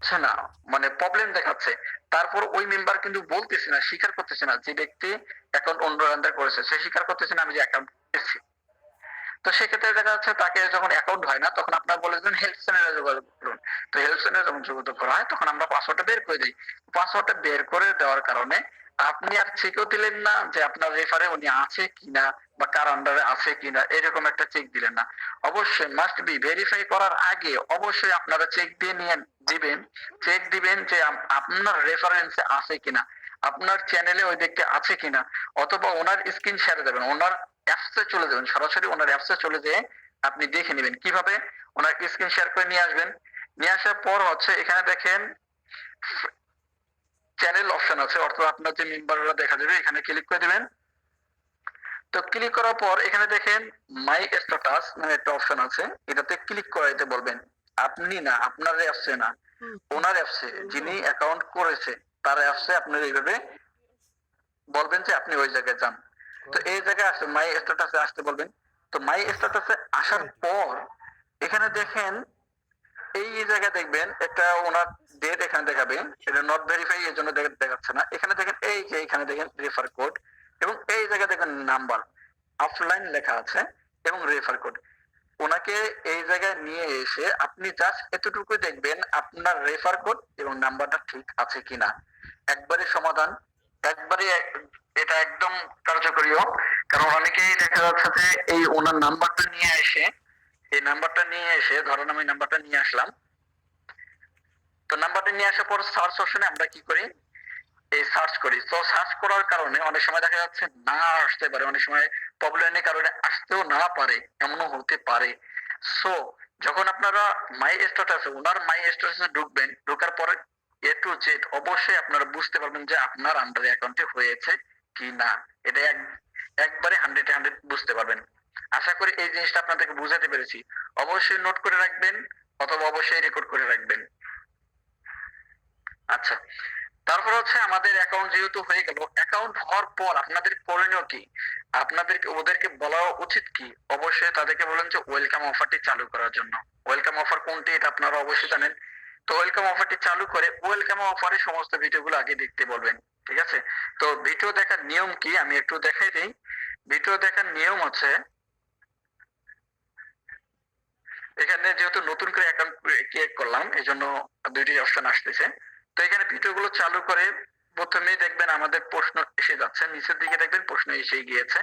হচ্ছে না, মানে প্রবলেম দেখাচ্ছে, তারপর ওই মেম্বার কিন্তু বলতেছে না, স্বীকার করতেছে না যে ব্যক্তি অ্যাকাউন্ট অন্য আন্ডার করেছে, সে স্বীকার করতেছে না আমি যে অ্যাকাউন্ট করেছি। তো সেক্ষেত্রে দেখা যাচ্ছে তাকে যখন অ্যাকাউন্ট হয় না, তখন আপনার বলেছেন হেল্প সেন্টারে যোগাযোগ করুন। তো হেল্প সেন্টারে যখন যোগাযোগ করা হয় তখন আমরা পাসওয়ার্ডটা বের করে দিই। পাসওয়ার্ডটা বের করে দেওয়ার কারণে আপনি আর চেকও দিলেন না যে আপনার রেফারে উনি আছে কিনা বা কার আন্ডারে আছে কিনা, এরকম একটা চেক দিলেন না। অবশ্যই মাস্ট বি ভেরিফাই করার আগে অবশ্যই আপনারা চেক দিয়ে নিয়ে দিবেন, চেক দিবেন যে আপনার রেফারেন্সে আছে কিনা, আপনার চ্যানেলে ওই ব্যক্তি আছে কিনা, অথবা ওনার স্ক্রিন শেয়ারে দেবেন, ওনার অ্যাপসে চলে যাবেন, সরাসরি ওনার অ্যাপসে চলে যেয়ে আপনি দেখে নেবেন কিভাবে ওনার স্ক্রিন শেয়ার করে নিয়ে আসবেন। নিয়ে আসার পর হচ্ছে এখানে দেখেন চ্যানেল অপশন আছে, অর্থাৎ আপনার যে মেম্বাররা দেখা যাবে, এখানে ক্লিক করে দিবেন। তো ক্লিক করার পর এখানে দেখেন মাই স্ট্যাটাস মানে একটা অপশন আছে, এটাতে ক্লিক করাইতে বলবেন। আপনি না, আপনার অ্যাপসে না, ওনার অ্যাপসে যিনি অ্যাকাউন্ট করেছে তার অ্যাপসে আপনার এইভাবে বলবেন যে আপনি ওই জায়গায় যান। তো এই জায়গায় আসে মাই স্ট্যাটাসে আসতে বলবেন। তো মাই স্ট্যাটাসে আসার পর এখানে দেখেন এই জায়গায় দেখবেন একটা ওনার ডেট এখানে দেখাবে, এটা নট ভেরিফাই এর জন্য দেখাচ্ছে না। এখানে দেখেন এই যে এখানে দেখেন রেফার কোড, এবং এই জায়গায় দেখেন নাম্বার অফলাইন লেখা আছে এবং রেফার কোড। ওনাকে এই জায়গায় নিয়ে এসে আপনি জাস্ট এতটুকু দেখবেন আপনার রেফার কোড এবং নাম্বারটা ঠিক আছে কিনা। একবারে সমাধান, একবারে এটা একদম কার্যকরীও। কারণ অনেকেই দেখা যাচ্ছে যে এই ওনার নাম্বারটা নিয়ে এসে, এই নাম্বারটা নিয়ে এসে ধরেন আমি নাম্বারটা নিয়ে আসলাম, তো নাম্বারটা নিয়ে আসার পর সার্চ অপশনে আমরা কি করি, এই সার্চ করি। তো সার্চ করার কারণে অনেক সময় দেখা যাচ্ছে না আসতে পারে, অনেক সময় প্রবলেমের কারণে আসতেও না পারে, এমনও হতে পারে। সো যখন আপনারা মাই স্ট্যাটাসে, ওনার মাই স্ট্যাটাসে ঢুকবেন, ঢোকার পরে এ টু জেড অবশ্যই আপনারা বুঝতে পারবেন যে আপনার আন্ডারে অ্যাকাউন্টে হয়েছে কি না। এটা একবারে 100-এ 100 বুঝতে পারবেন। আশা করি এই জিনিসটা আপনাদেরকে বুঝাতে পেরেছি। অবশ্যই নোট করে রাখবেন অথবা অবশ্যই রেকর্ড করে রাখবেন। আচ্ছা, তারপর হচ্ছে আমাদের অ্যাকাউন্ট যেহেতু হয়ে গেল, অ্যাকাউন্ট হওয়ার পর আপনাদের করণীয় কি, আপনাদেরকে ওদেরকে বলা উচিত কি, অবশ্যই তাদেরকে বলেন যে ওয়েলকাম অফারটি চালু করার জন্য। ওয়েলকাম অফার কোনটি এটা আপনারা অবশ্যই জানেন। তো ওয়েলকাম অফারটি চালু করে ওয়েলকাম অফারে সমস্ত ভিডিওগুলো আগে দেখতে বলবেন। ঠিক আছে, তো ভিডিও দেখার নিয়ম কি আমি একটু দেখাই দিই। ভিডিও দেখার নিয়ম হচ্ছে, এখানে যেহেতু নতুন করে অ্যাকাউন্ট ক্রিয়েট করলাম এই জন্য দুইটি অপশন আসতেছে। তো এখানে ভিডিওগুলো চালু করে প্রথমেই দেখবেন আমাদের প্রশ্ন এসে যাচ্ছে, নিচের দিকে দেখবেন প্রশ্ন এসে গিয়েছে।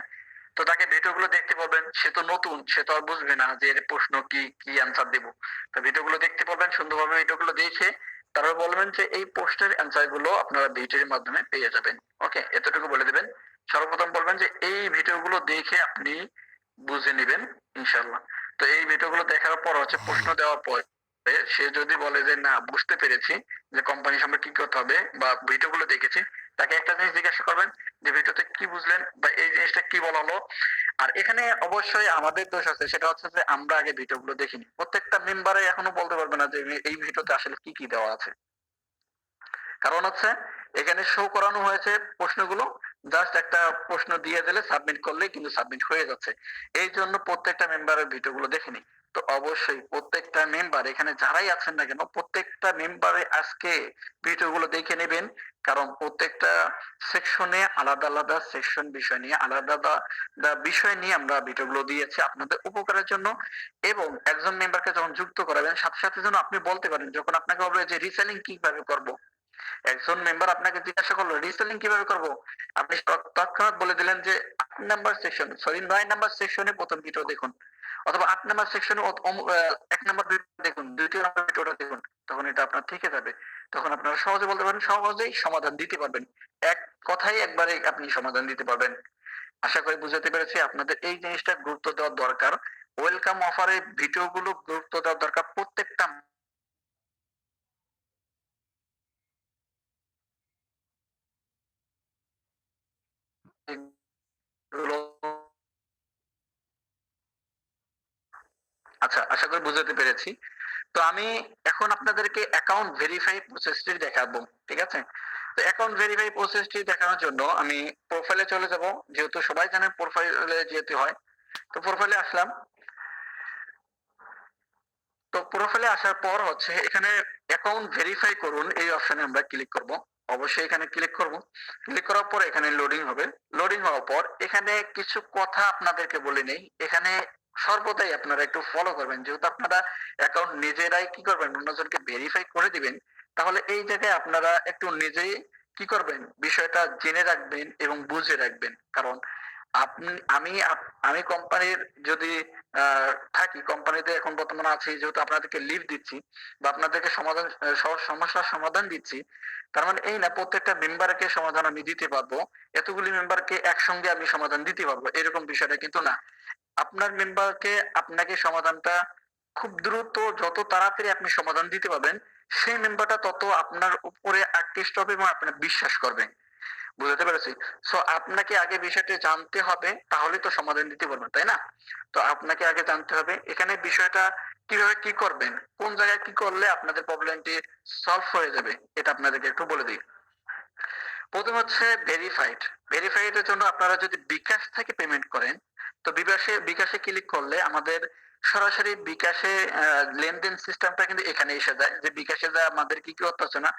তো তাকে ভিডিওগুলো দেখতে পারবেন, সে তো নতুন, সে তো আর বুঝবে না যে এর প্রশ্ন কি কি অ্যান্সার দেব। তো ভিডিওগুলো দেখতে পারবেন, সুন্দরভাবে ভিডিওগুলো দেখে তারপর বলবেন যে এই প্রশ্নের অ্যান্সার গুলো আপনারা ভিডিওর মাধ্যমে পেয়ে যাবেন। ওকে, এতটুকু বলে দিবেন। সর্বপ্রথম বলবেন যে এই ভিডিওগুলো দেখে আপনি বুঝে নেবেন ইনশাল্লাহ। তো এই ভিডিওগুলো দেখার পর হচ্ছে প্রশ্ন দেওয়ার পর সে যদি বলে যে না বুঝতে পেরেছি যে কোম্পানি সম্পর্কে কি করতে হবে বা ভিডিওগুলো দেখেছি, তাকে একটা জিনিস জিজ্ঞাসা করবেন যে ভিডিওতে কি বুঝলেন বা এই জিনিসটা কি বলা হলো। আর এখানে অবশ্যই আমাদের দোষ আছে, সেটা হচ্ছে যে আমরা আগে ভিডিওগুলো দেখিনি। প্রত্যেকটা মেম্বারে এখনো বলতে পারবে না যে এই ভিডিওতে আসলে কি কি দেওয়া আছে। কারণ হচ্ছে এখানে শো করানো হয়েছে প্রশ্নগুলো, জাস্ট একটা প্রশ্ন দিয়ে দিলে সাবমিট করলেই কিন্তু সাবমিট হয়ে যাচ্ছে। এই জন্য প্রত্যেকটা মেম্বারের ভিডিওগুলো দেখেনি। তো অবশ্যই প্রত্যেকটা মেম্বার এখানে যারাই আছেন না কেন, প্রত্যেকটা মেম্বারে আজকে ভিডিওগুলো দেখে নেবেন। কারণ প্রত্যেকটা সেকশনে আলাদা আলাদা সেকশন বিষয় নিয়ে আলাদা আলাদা বিষয় নিয়ে আমরা ভিডিওগুলো দিয়েছি আপনাদের উপকারের জন্য। এবং একজন মেম্বারকে যখন যুক্ত করাবেন সাথে সাথে যেন আপনি বলতে পারেন, যখন আপনাকে বলবে যে রিসেলিং কিভাবে করব, একজন মেম্বার আপনাকে জিজ্ঞাসা করলো রিসেলিং কিভাবে করব, আপনি তৎক্ষণাৎ বলে দিলেন যে 8 নাম্বার সেকশন, সরি 9 নাম্বার সেকশনে প্রথম ভিডিও দেখুন, অথবা 8 নাম্বার সেকশনে 1 নাম্বার ভিডিও দেখুন, 2য় নাম্বার ভিডিওটা দেখুন। তখন এটা আপনার থেকে যাবে, তখন আপনারা সহজে বলতে পারবেন, সহজেই সমাধান দিতে পারবেন। এক কথাই একবারে আপনি সমাধান দিতে পারবেন। আশা করি বুঝাতে পেরেছি। আপনাদের এই জিনিসটা গুরুত্ব দেওয়া দরকার। ওয়েলকাম অফারে ভিডিওগুলো গুরুত্ব দেওয়া দরকার প্রত্যেকটা। আচ্ছা, আশা করি বুঝাতে পেরেছি। তো আমি এখন আপনাদেরকে অ্যাকাউন্ট ভেরিফাই প্রসেসটি দেখাবো। ঠিক আছে? তো অ্যাকাউন্ট ভেরিফাই প্রসেসটি দেখানোর জন্য আমি প্রোফাইলে চলে যাব। যেহেতু সবাই জানেন প্রোফাইলে যেতে হয়। তো প্রোফাইলে আসলাম। তো প্রোফাইলে আসার পর হচ্ছে এখানে অ্যাকাউন্ট ভেরিফাই করুন এই অপশনে আমরা ক্লিক করব। অবশ্যই এখানে ক্লিক করব। ক্লিক করার পর এখানে লোডিং হবে। লোডিং হওয়ার পর এখানে কিছু কথা আপনাদেরকে বলে নেই। এখানে সর্বদাই আপনারা একটু ফলো করবেন, যেহেতু আপনারা অ্যাকাউন্ট নিজেরাই কি করবেন অন্যজনকে ভেরিফাই করে দিবেন, তাহলে এই জায়গায় আপনারা একটু নিজেই কি করবেন বিষয়টা জেনে রাখবেন এবং বুঝে রাখবেন। কারণ আপনি আমি কোম্পানির যদি থাকি, কোম্পানিতে এখন বর্তমানে আছি, যেহেতু আপনাদেরকে লিভ দিচ্ছি বা আপনাদেরকে সমাধান সব সমস্যার সমাধান দিচ্ছি, তার মানে এই না প্রত্যেকটা মেম্বারকে সমাধান আমি দিতে পারবো, এতগুলি মেম্বারকে একসঙ্গে আমি সমাধান দিতে পারবো, এরকম বিষয়টা কিন্তু না। আপনার মেম্বারকে আপনাকে সমাধানটা খুব দ্রুত যত তাড়াতাড়ি আপনি সমাধান দিতে পারবেন, সেই মেম্বারটা তত আপনার উপরে আকৃষ্ট হবে এবং আপনার বিশ্বাস করবে। বুঝতে পেরেছি। সো আপনাকে আগে বিষয়টা জানতে হবে, তাহলে তো সমাধান দিতে পারবেন, তাই না? তো আপনাকে আগে জানতে হবে এখানে বিষয়টা কিভাবে কি করবেন, কোন জায়গায় কি করলে আপনাদের প্রবলেমটি সলভ হয়ে যাবে, এটা আপনাদেরকে একটু বলে দিই। প্রথম হচ্ছে ভেরিফাইড। ভেরিফাইড এর জন্য আপনারা যদি বিকাশ থেকে পেমেন্ট করেন, তো বিকাশে ক্লিক করলে আমাদের সরাসরি বিকাশে লেনদেন সিস্টেমটা কিন্তু এখানে এসে যায়, যে বিকাশে যা আমাদের কি করতে হচ্ছে না,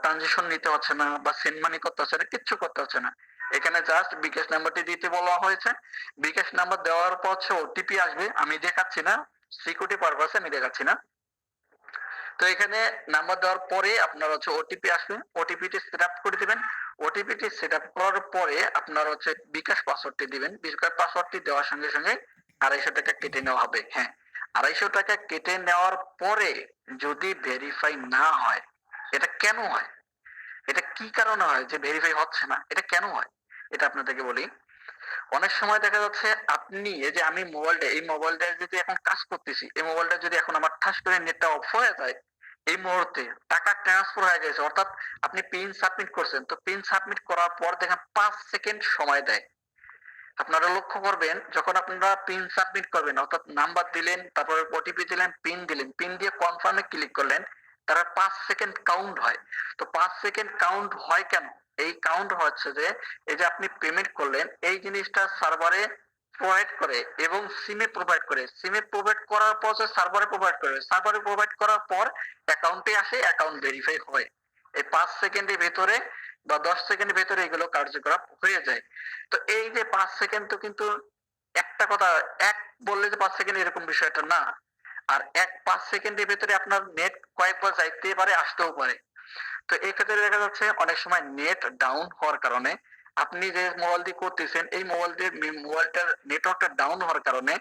ট্রানজেকশন নিতে হচ্ছে না বা সেন্ড মানি করতে হচ্ছে না, কিচ্ছু করতে হচ্ছে না। এখানে জাস্ট বিকাশ নাম্বারটি দিতে বলা হয়েছে। বিকাশ নাম্বার দেওয়ার পর হচ্ছে ওটিপি আসবে, আমি দেখাচ্ছি না, সিকিউরিটি পারপাসে আমি দেখাচ্ছি না। তো এখানে নাম্বার দেওয়ার পরে আপনার হচ্ছে ওটিপি আসবে, ওটিপিটি সেট আপ করে দিবেন। ওটিপিটি সেট আপ করার পরে আপনার হচ্ছে বিকাশ পাসওয়ার্ডটি দিবেন। বিকাশ পাসওয়ার্ডটি দেওয়ার সঙ্গে সঙ্গে 250 টাকা কেটে নেওয়া হবে। হ্যাঁ, 250 টাকা কেটে নেওয়ার পরে যদি ভেরিফাই না হয়, এটা কেন হয়, এটা কি কারণে হয় যে ভেরিফাই হচ্ছে না, এটা কেন হয়, এটা আপনাদেরকে বলি। অনেক সময় দেখা যাচ্ছে আপনি এই যে আমি এই মোবাইলটা যদি এখন কাজ করতেছি, এই মোবাইলটা যদি এখন আমার ঠাস করে নেটটা অফ হয়ে যায়, এই মুহূর্তে টাকা ট্রান্সফার হয়ে গেছে, অর্থাৎ আপনি পিন সাবমিট করছেন, তো পিন সাবমিট করার পর দেখেন 5 সেকেন্ড সময় দেয়। আপনারা লক্ষ্য করবেন যখন আপনারা পিন সাবমিট করবেন, অর্থাৎ নাম্বার দিলেন, তারপরে ওটিপি দিলেন, পিন দিলেন, পিন দিয়ে কনফার্মে ক্লিক করলেন, তারা 5 সেকেন্ড কাউন্ট হয়। তো 5 সেকেন্ড কাউন্ট হয় কেন? এই কাউন্ট হচ্ছে যে এই যে আপনি পেমেন্ট করলেন, এই জিনিসটা সার্ভারে প্রোভাইড করে এবং সিমে প্রোভাইড করে, সিমে প্রোভাইড করার পর সার্ভারে প্রোভাইড করে, সার্ভারে প্রোভাইড করার পর অ্যাকাউন্টে আসে, অ্যাকাউন্ট ভেরিফাই হয়। এই 5 সেকেন্ডের ভেতরে বা 10 সেকেন্ডের ভেতরে এগুলো কার্যকলাপ হয়ে যায়। তো এই যে 5 সেকেন্ড, তো কিন্তু একটা কথা, এক বললে যে 5 সেকেন্ড এরকম বিষয়টা না। আর 5 সেকেন্ডের ভেতরে আপনার নেট কয়েকবার যাইতে পারে, আসতেও পারে। তো এই ক্ষেত্রে দেখা যাচ্ছে অনেক সময় নেট ডাউন হওয়ার কারণে আপনি যে মোবাইল দিয়ে করতেছেন, এই মোবাইলটার নেটওয়ার্কটা ডাউন হওয়ার কারণে,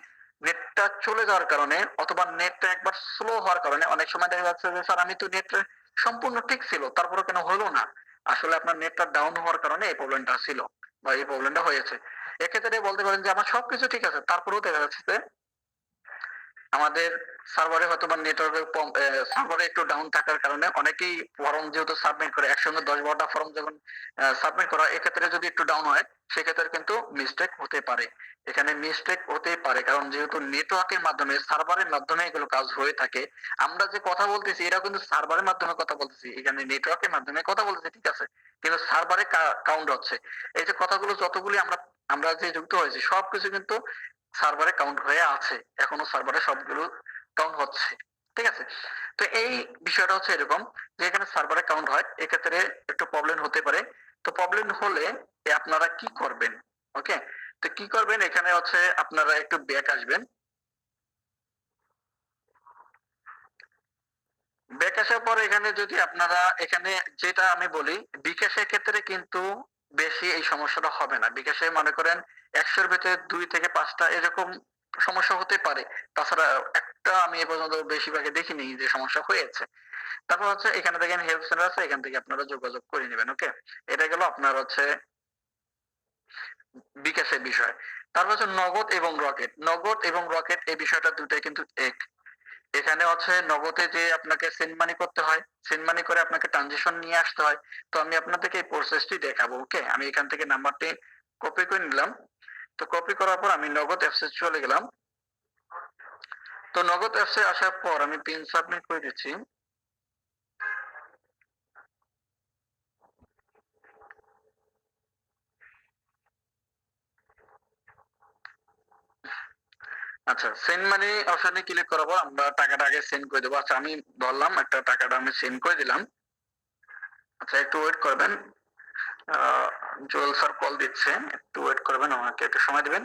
নেটটা চলে যাওয়ার কারণে, অথবা নেটটা একবার স্লো হওয়ার কারণে অনেক সময় দেখা যাচ্ছে যে স্যার আমি তো নেটটা সম্পূর্ণ ঠিক ছিল, তারপরে কেন হলো না, আসলে আপনার নেটটা ডাউন হওয়ার কারণে এই প্রবলেমটা ছিল বা এই প্রবলেমটা হয়েছে। এক্ষেত্রে বলতে পারেন যে আমার সবকিছু ঠিক আছে, তারপরেও দেখা যাচ্ছে যে আমাদের সার্ভারে হয়তো বা নেটওয়ার্কের সার্ভারে একটু ডাউন থাকার কারণে অনেকেই ফর্ম যেহেতু সাবমিট করে, একসঙ্গে 10-12টা ফর্ম যখন সাবমিট করা, এক্ষেত্রে যদি একটু ডাউন হয়, সেক্ষেত্রে কিন্তু মিস্টেক হতে পারে। এখানে মিস্টেক হতেই পারে, কারণ যেহেতু নেটওয়ার্কের মাধ্যমে, সার্ভারের মাধ্যমে এগুলো কাজ হয়ে থাকে। আমরা যে কথা বলতেছি এটা কিন্তু সার্ভারের মাধ্যমে কথা বলতেছি, এখানে নেটওয়ার্কের মাধ্যমে কথা বলতেছি, ঠিক আছে, কিন্তু সার্ভারে কাউন্ট হচ্ছে। এই যে কথাগুলো যতগুলি আমরা আমরা যে যুক্ত হয়েছি, সবকিছু কিন্তু সার্ভারে কাউন্ট হয়ে আছে, এখনো সার্ভারে সবগুলো কাউন্ট হচ্ছে, ঠিক আছে। তো এই বিষয়টা হচ্ছে এরকম যে এখানে সার্ভারে কাউন্ট হয়, এক্ষেত্রে একটু প্রবলেম হতে পারে। তো প্রবলেম হলে আপনারা কি করবেন, ওকে? তো কি করবেন, এখানে হচ্ছে আপনারা একটু ব্যাক আসবেন। ব্যাক আসার পর এখানে যদি আপনারা এখানে যেটা আমি বলি, বিকাশের ক্ষেত্রে কিন্তু বেশি এই সমস্যাটা হবে না। বিকাশে মনে করেন ১০০ এর ভেতরে ২ থেকে ৫ টা এরকম সমস্যা হতে পারে। তাছাড়া একটা আমি এ পর্যন্ত বেশিরভাগই দেখিনি যে সমস্যা হয়েছে। তারপর হচ্ছে এখানে দেখেন হেল্প সেন্টার আছে, এখান থেকে আপনারা যোগাযোগ করে নিবেন, ওকে? এটা গেল আপনার হচ্ছে বিকাশের বিষয়। তারপর হচ্ছে নগদ এবং রকেট। নগদ এবং রকেট এই বিষয়টা দুটাই কিন্তু এক। এখানে হচ্ছে নগদে যে আপনাকে সেন্ড মানি করতে হয়, সেন্ড মানি করে আপনাকে ট্রানজেকশন নিয়ে আসতে হয়। তো আমি আপনাদেরকে এই প্রসেসটি দেখাবো, ওকে? আমি এখান থেকে নাম্বারটি কপি করে নিলাম। তো কপি করার পর আমি নগদ অ্যাপস এ চলে গেলাম। তো নগদ অ্যাপস এ আসার পর আমি পিন সাবমিট করে দিচ্ছি। আচ্ছা, সেন্ড মানি অপশনে ক্লিক করার পর আমরা টাকাটা আগে সেন্ড করে দেবো। আচ্ছা, আমি ধরলাম একটা টাকাটা আমি সেন্ড করে দিলাম। আচ্ছা, একটু ওয়েট করবেন। জুয়েল স্যার কল দিচ্ছে, একটু ওয়েট করবেন, আমাকে একটু সময় দিবেন।